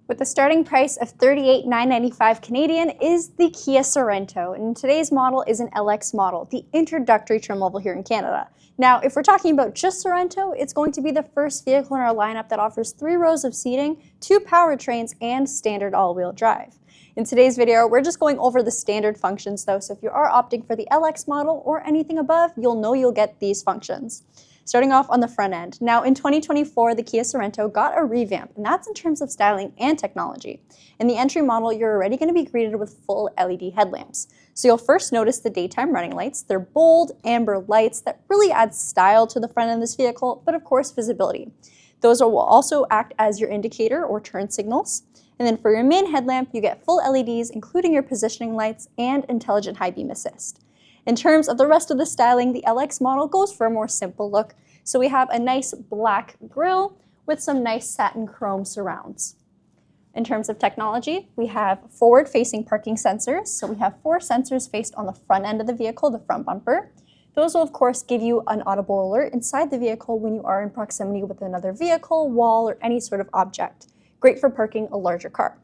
With a starting price of $38,995 Canadian is the Kia Sorento, and today's model is an LX model, the introductory trim level here in Canada. Now, if we're talking about just Sorento, it's going to be the first vehicle in our lineup that offers 3 rows of seating, 2 powertrains, and standard all-wheel drive. In today's video, we're just going over the standard functions though, so if you are opting for the LX model or anything above, you'll know you'll get these functions. Starting off on the front end. Now in 2024, the Kia Sorento got a revamp, and that's in terms of styling and technology. In the entry model, you're already going to be greeted with full LED headlamps. So you'll first notice the daytime running lights. They're bold, amber lights that really add style to the front end of this vehicle, but of course visibility. Those will also act as your indicator or turn signals. And then for your main headlamp, you get full LEDs, including your positioning lights and intelligent high beam assist. In terms of the rest of the styling, the LX model goes for a more simple look. So we have a nice black grille with some nice satin chrome surrounds. In terms of technology, we have forward-facing parking sensors. So we have 4 sensors faced on the front end of the vehicle, the front bumper. Those will of course give you an audible alert inside the vehicle when you are in proximity with another vehicle, wall, or any sort of object. Great for parking a larger car.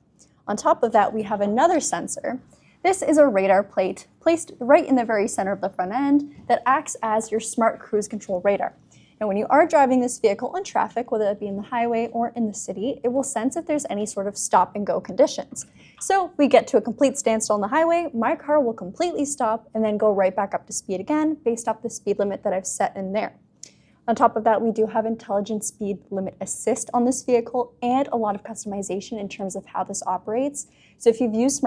On top of that, we have another sensor. This is a radar plate placed right in the very center of the front end that acts as your smart cruise control radar. And when you are driving this vehicle in traffic, whether it be in the highway or in the city, it will sense if there's any sort of stop and go conditions. So we get to a complete standstill on the highway, my car will completely stop and then go right back up to speed again based off the speed limit that I've set in there. On top of that, we do have intelligent speed limit assist on this vehicle and a lot of customization in terms of how this operates. So if you've used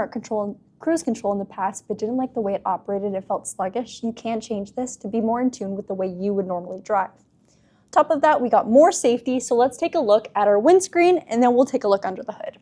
cruise control in the past but didn't like the way it operated, it felt sluggish, you can change this to be more in tune with the way you would normally drive. On top of that, we got more safety, so let's take a look at our windscreen and then we'll take a look under the hood.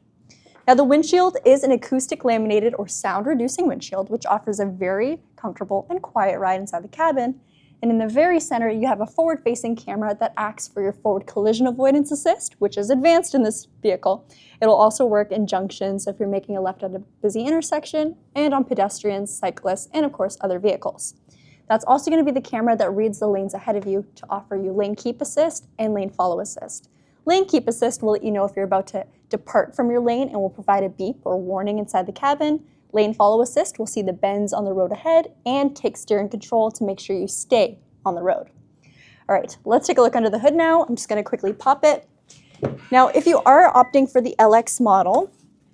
Now the windshield is an acoustic laminated or sound reducing windshield, which offers a very comfortable and quiet ride inside the cabin. And in the very center, you have a forward-facing camera that acts for your forward collision avoidance assist, which is advanced in this vehicle. It'll also work in junctions if you're making a left at a busy intersection, and on pedestrians, cyclists, and of course other vehicles. That's also going to be the camera that reads the lanes ahead of you to offer you lane keep assist and lane follow assist. Lane keep assist will let you know if you're about to depart from your lane and will provide a beep or warning inside the cabin. Lane follow assist will see the bends on the road ahead and take steering control to make sure you stay on the road. All right, let's take a look under the hood now. I'm just going to quickly pop it. Now, if you are opting for the LX model,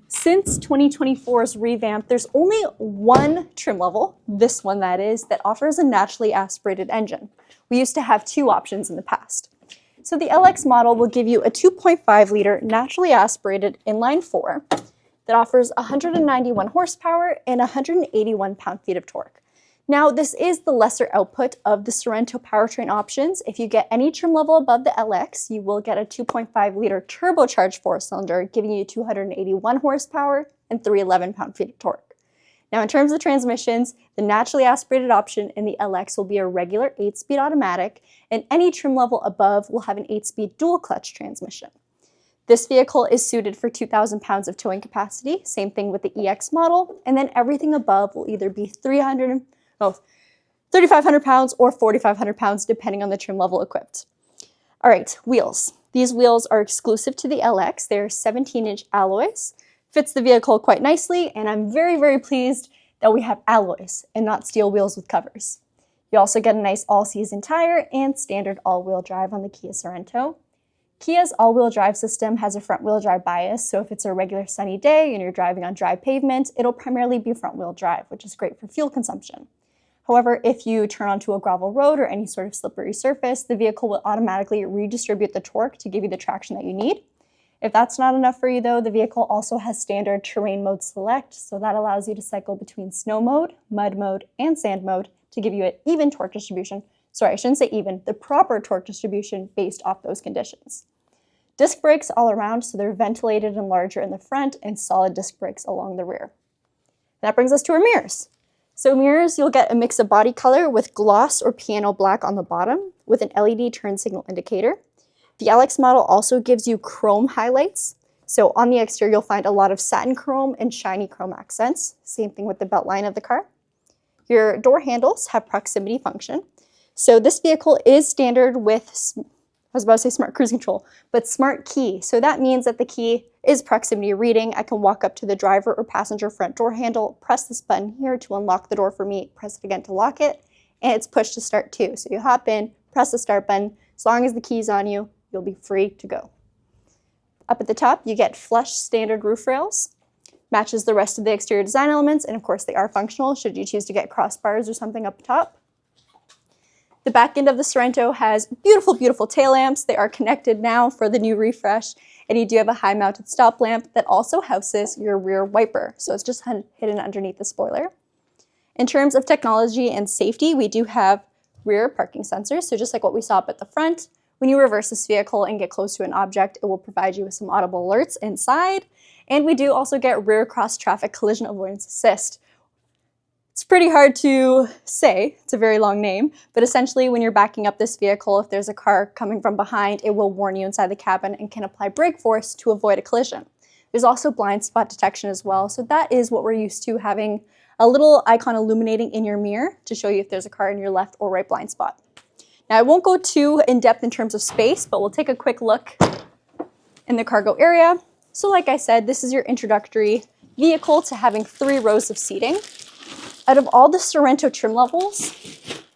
since 2024's revamp, there's only one trim level, this one that is, that offers a naturally aspirated engine. We used to have 2 options in the past. So the LX model will give you a 2.5-liter naturally aspirated inline-4 that offers 191 horsepower and 181 pound-feet of torque. Now, this is the lesser output of the Sorento powertrain options. If you get any trim level above the LX, you will get a 2.5-liter turbocharged 4-cylinder, giving you 281 horsepower and 311 pound-feet of torque. Now, in terms of transmissions, the naturally aspirated option in the LX will be a regular 8-speed automatic, and any trim level above will have an 8-speed dual-clutch transmission. This vehicle is suited for 2,000 pounds of towing capacity, same thing with the EX model, and then everything above will either be 3,500 pounds or 4,500 pounds, depending on the trim level equipped. All right, wheels. These wheels are exclusive to the LX. They're 17-inch alloys. Fits the vehicle quite nicely, and I'm very, very pleased that we have alloys and not steel wheels with covers. You also get a nice all-season tire and standard all-wheel drive on the Kia Sorento. Kia's all-wheel drive system has a front-wheel drive bias, so if it's a regular sunny day and you're driving on dry pavement, it'll primarily be front-wheel drive, which is great for fuel consumption. However, if you turn onto a gravel road or any sort of slippery surface, the vehicle will automatically redistribute the torque to give you the traction that you need. If that's not enough for you though, the vehicle also has standard terrain mode select, so that allows you to cycle between snow mode, mud mode, and sand mode to give you an even torque distribution. Sorry, I shouldn't say even, the proper torque distribution based off those conditions. Disc brakes all around, so they're ventilated and larger in the front, and solid disc brakes along the rear. That brings us to our mirrors. So mirrors, you'll get a mix of body color with gloss or piano black on the bottom with an LED turn signal indicator. The LX model also gives you chrome highlights. So on the exterior, you'll find a lot of satin chrome and shiny chrome accents. Same thing with the belt line of the car. Your door handles have proximity function. So this vehicle is standard with was about to say smart cruise control, but smart key. So that means that the key is proximity reading. I can walk up to the driver or passenger front door handle, press this button here to unlock the door for me, press it again to lock it, and it's push to start too. So you hop in, press the start button. As long as the key's on you, you'll be free to go. Up at the top, you get flush standard roof rails. Matches the rest of the exterior design elements, and of course they are functional should you choose to get crossbars or something up top. The back end of the Sorento has beautiful, beautiful tail lamps. They are connected now for the new refresh, and you do have a high-mounted stop lamp that also houses your rear wiper, so it's just hidden underneath the spoiler. In terms of technology and safety, we do have rear parking sensors, so just like what we saw up at the front, when you reverse this vehicle and get close to an object, it will provide you with some audible alerts inside, and we do also get rear cross-traffic collision avoidance assist. It's pretty hard to say, it's a very long name, but essentially when you're backing up this vehicle, if there's a car coming from behind, it will warn you inside the cabin and can apply brake force to avoid a collision. There's also blind spot detection as well, so that is what we're used to, having a little icon illuminating in your mirror to show you if there's a car in your left or right blind spot. Now I won't go too in-depth in terms of space, but we'll take a quick look in the cargo area. So like I said, this is your introductory vehicle to having 3 rows of seating. Out of all the Sorento trim levels,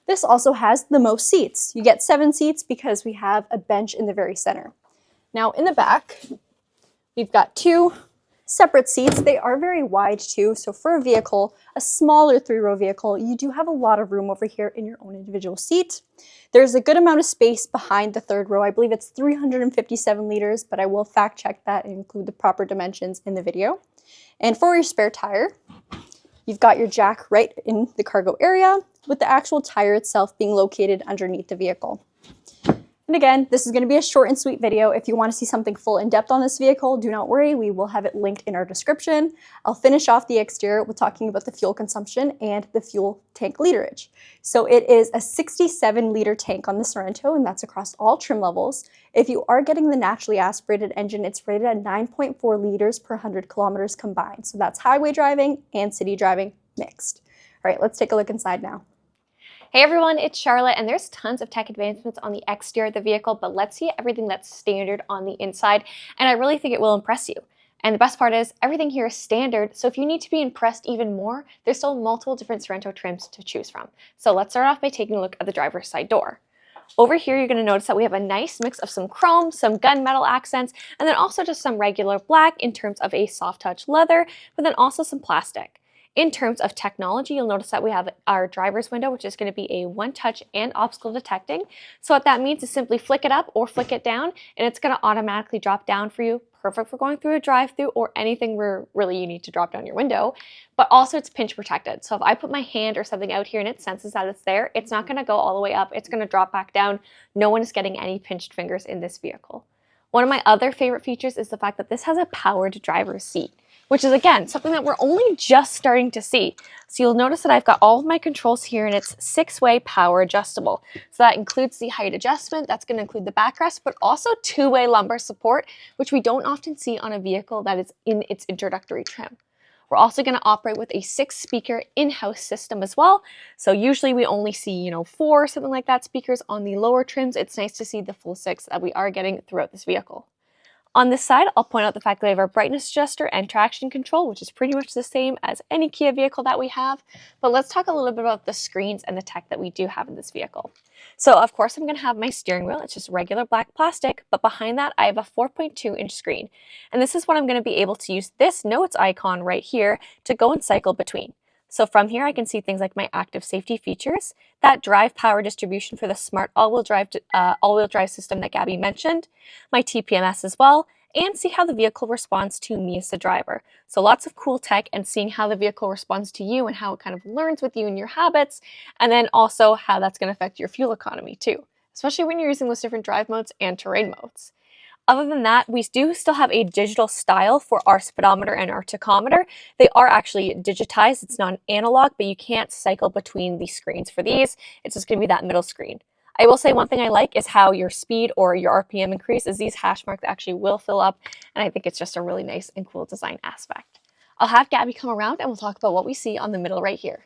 this also has the most seats. You get 7 seats because we have a bench in the very center. Now in the back, we've got 2 separate seats. They are very wide too, so for a vehicle, a smaller 3-row vehicle, you do have a lot of room over here in your own individual seat. There's a good amount of space behind the 3rd row. I believe it's 357 liters, but I will fact check that and include the proper dimensions in the video. And for your spare tire, you've got your jack right in the cargo area, with the actual tire itself being located underneath the vehicle. And again, this is going to be a short and sweet video. If you want to see something full in depth on this vehicle, do not worry, we will have it linked in our description. I'll finish off the exterior with talking about the fuel consumption and the fuel tank literage. So it is a 67-liter tank on the Sorento, and that's across all trim levels. If you are getting the naturally aspirated engine, it's rated at 9.4 liters per 100 kilometers combined. So that's highway driving and city driving mixed. All right, let's take a look inside now. Hey everyone, it's Charlotte, and there's tons of tech advancements on the exterior of the vehicle, but let's see everything that's standard on the inside, and I really think it will impress you. And the best part is, everything here is standard, so if you need to be impressed even more, there's still multiple different Sorento trims to choose from. So let's start off by taking a look at the driver's side door. Over here, you're going to notice that we have a nice mix of some chrome, some gunmetal accents, and then also just some regular black in terms of a soft touch leather, but then also some plastic. In terms of technology, you'll notice that we have our driver's window, which is going to be a one-touch and obstacle detecting. So what that means is simply flick it up or flick it down, and it's going to automatically drop down for you. Perfect for going through a drive-through or anything where really you need to drop down your window. But also it's pinch protected. So if I put my hand or something out here and it senses that it's there, it's not going to go all the way up. It's going to drop back down. No one is getting any pinched fingers in this vehicle. One of my other favorite features is the fact that this has a powered driver's seat, which is, again, something that we're only just starting to see. So you'll notice that I've got all of my controls here, and it's 6-way power adjustable. So that includes the height adjustment, that's going to include the backrest, but also 2-way lumbar support, which we don't often see on a vehicle that is in its introductory trim. We're also going to operate with a 6-speaker in-house system as well. So usually we only see, 4 or something like that speakers on the lower trims. It's nice to see the full 6 that we are getting throughout this vehicle. On this side, I'll point out the fact that we have our brightness adjuster and traction control, which is pretty much the same as any Kia vehicle that we have. But let's talk a little bit about the screens and the tech that we do have in this vehicle. So of course, I'm going to have my steering wheel. It's just regular black plastic, but behind that, I have a 4.2-inch screen. And this is what I'm going to be able to use this notes icon right here to go and cycle between. So from here, I can see things like my active safety features, that drive power distribution for the smart all-wheel drive system that Gabby mentioned, my TPMS as well, and see how the vehicle responds to me as the driver. So lots of cool tech and seeing how the vehicle responds to you and how it kind of learns with you and your habits, and then also how that's going to affect your fuel economy too, especially when you're using those different drive modes and terrain modes. Other than that, we do still have a digital style for our speedometer and our tachometer. They are actually digitized. It's not analog, but you can't cycle between the screens for these. It's just going to be that middle screen. I will say one thing I like is how your speed or your RPM increases. These hash marks actually will fill up, and I think it's just a really nice and cool design aspect. I'll have Gabby come around and we'll talk about what we see on the middle right here.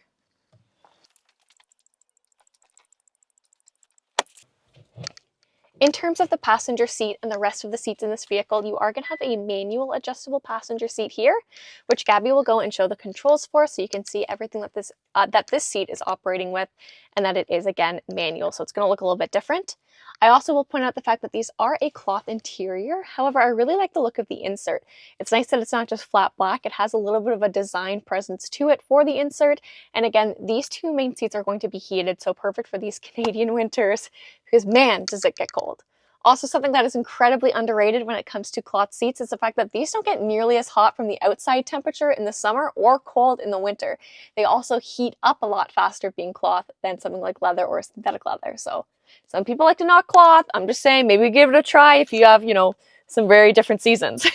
In terms of the passenger seat and the rest of the seats in this vehicle, you are going to have a manual adjustable passenger seat here, which Gabby will go and show the controls for, so you can see everything that this seat is operating with, and that it is, again, manual, so it's going to look a little bit different. I also will point out the fact that these are a cloth interior. However, I really like the look of the insert. It's nice that it's not just flat black. It has a little bit of a design presence to it for the insert. And again, these two main seats are going to be heated, so perfect for these Canadian winters, because man, does it get cold. Also, something that is incredibly underrated when it comes to cloth seats is the fact that these don't get nearly as hot from the outside temperature in the summer or cold in the winter. They also heat up a lot faster being cloth than something like leather or synthetic leather. So some people like to knock cloth. I'm just saying, maybe give it a try if you have, some very different seasons.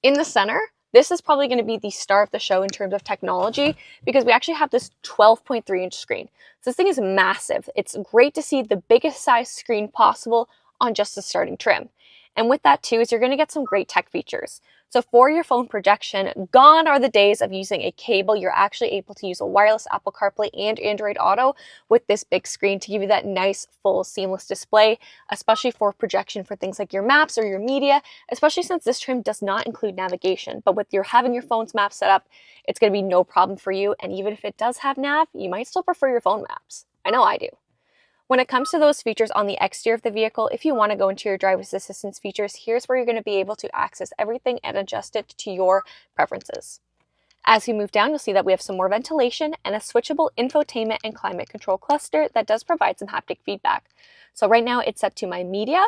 In the center, this is probably going to be the star of the show in terms of technology, because we actually have this 12.3-inch screen. So this thing is massive. It's great to see the biggest size screen possible on just the starting trim. And with that too is you're going to get some great tech features. So for your phone projection, gone are the days of using a cable. You're actually able to use a wireless Apple CarPlay and Android Auto with this big screen to give you that nice, full, seamless display, especially for projection for things like your maps or your media, especially since this trim does not include navigation. But with having your phone's map set up, it's going to be no problem for you. And even if it does have nav, you might still prefer your phone maps. I know I do. When it comes to those features on the exterior of the vehicle, if you want to go into your driver's assistance features, here's where you're going to be able to access everything and adjust it to your preferences. As you move down, you'll see that we have some more ventilation and a switchable infotainment and climate control cluster that does provide some haptic feedback. So right now it's set to my media.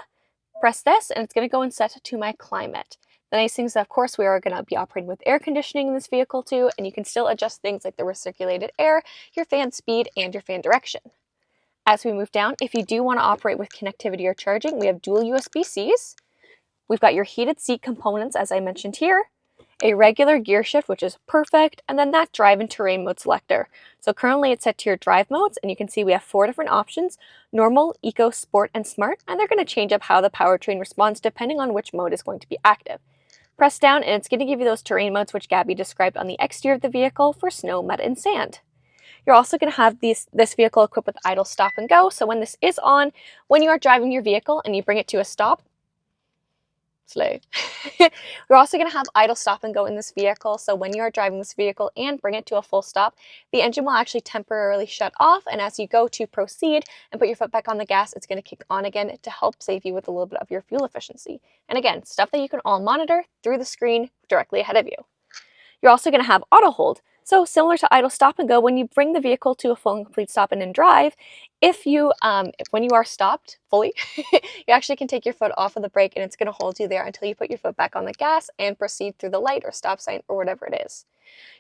Press this and it's going to go and set to my climate. The nice thing is that, of course, we are going to be operating with air conditioning in this vehicle too, and you can still adjust things like the recirculated air, your fan speed, and your fan direction. As we move down, if you do want to operate with connectivity or charging, we have dual USB-Cs. We've got your heated seat components, as I mentioned here, a regular gear shift, which is perfect, and then that drive and terrain mode selector. So currently it's set to your drive modes, and you can see we have 4 different options: normal, eco, sport, and smart, and they're going to change up how the powertrain responds depending on which mode is going to be active. Press down, and it's going to give you those terrain modes, which Gabby described on the exterior of the vehicle for snow, mud, and sand. You're also going to have this vehicle equipped with idle, stop, and go. So when this is on, when you are driving your vehicle and you bring it to a stop, slay. You're also going to have idle, stop, and go in this vehicle. So when you are driving this vehicle and bring it to a full stop, the engine will actually temporarily shut off. And as you go to proceed and put your foot back on the gas, it's going to kick on again to help save you with a little bit of your fuel efficiency. And again, stuff that you can all monitor through the screen directly ahead of you. You're also going to have auto hold. So similar to idle, stop, and go, when you bring the vehicle to a full and complete stop and in drive, when you are stopped fully, you actually can take your foot off of the brake and it's going to hold you there until you put your foot back on the gas and proceed through the light or stop sign or whatever it is.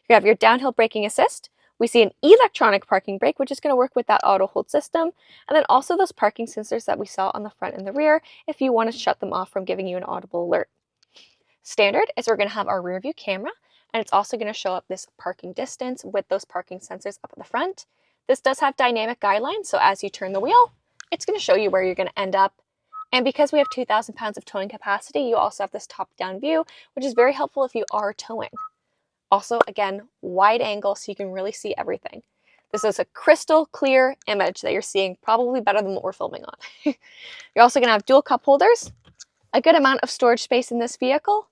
You have your downhill braking assist. We see an electronic parking brake, which is going to work with that auto hold system. And then also those parking sensors that we saw on the front and the rear if you want to shut them off from giving you an audible alert. Standard is we're going to have our rear view camera. And it's also going to show up this parking distance with those parking sensors up at the front. This does have dynamic guidelines, so as you turn the wheel, it's going to show you where you're going to end up. And because we have 2,000 pounds of towing capacity, you also have this top-down view, which is very helpful if you are towing. Also, again, wide angle so you can really see everything. This is a crystal clear image that you're seeing, probably better than what we're filming on. You're also going to have dual cup holders, a good amount of storage space in this vehicle.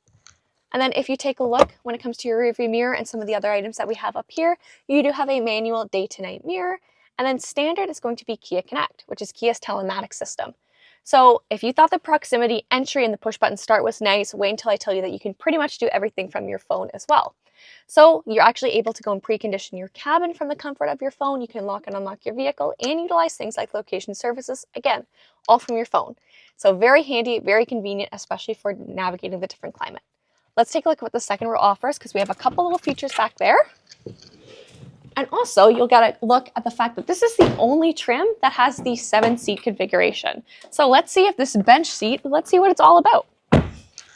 And then if you take a look when it comes to your rearview mirror and some of the other items that we have up here, you do have a manual day to night mirror. And then standard is going to be Kia Connect, which is Kia's telematics system. So if you thought the proximity entry and the push button start was nice, wait until I tell you that you can pretty much do everything from your phone as well. So you're actually able to go and precondition your cabin from the comfort of your phone. You can lock and unlock your vehicle and utilize things like location services, again, all from your phone. So very handy, very convenient, especially for navigating the different climate. Let's take a look at what the second row offers, because we have a couple little features back there. And also, you'll get a look at the fact that this is the only trim that has the 7-seat configuration. So let's see if this bench seat, let's see what it's all about.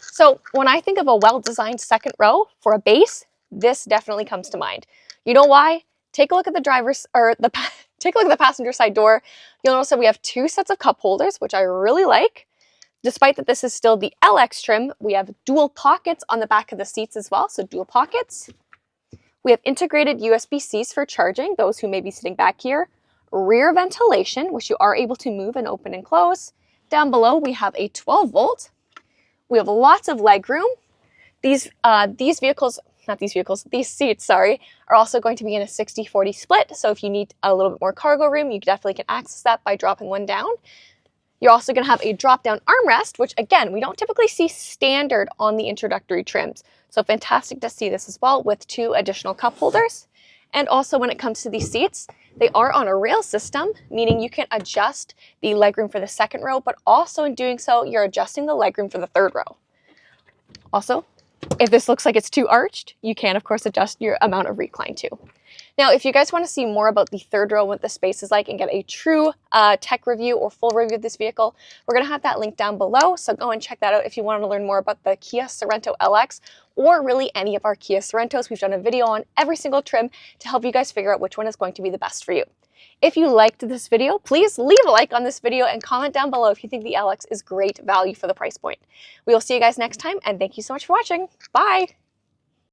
So when I think of a well-designed second row for a base, this definitely comes to mind. You know why? Take a look at the passenger side door. You'll notice that we have 2 sets of cup holders, which I really like. Despite that this is still the LX trim, we have dual pockets on the back of the seats as well, so dual pockets. We have integrated USB-Cs for charging, those who may be sitting back here. Rear ventilation, which you are able to move and open and close. down below, we have a 12 volt. We have lots of leg room. These seats, sorry, are also going to be in a 60-40 split. So if you need a little bit more cargo room, you definitely can access that by dropping one down. You're also going to have a drop-down armrest, which again, we don't typically see standard on the introductory trims. So fantastic to see this as well with 2 additional cup holders. And also when it comes to these seats, they are on a rail system, meaning you can adjust the legroom for the second row, but also in doing so, you're adjusting the legroom for the third row. Also, if this looks like it's too arched, you can of course adjust your amount of recline too. Now, if you guys want to see more about the third row and what the space is like and get a true tech review or full review of this vehicle, we're going to have that link down below. So go and check that out if you want to learn more about the Kia Sorento LX or really any of our Kia Sorentos. We've done a video on every single trim to help you guys figure out which one is going to be the best for you. If you liked this video, please leave a like on this video and comment down below if you think the LX is great value for the price point. We will see you guys next time, and thank you so much for watching. Bye!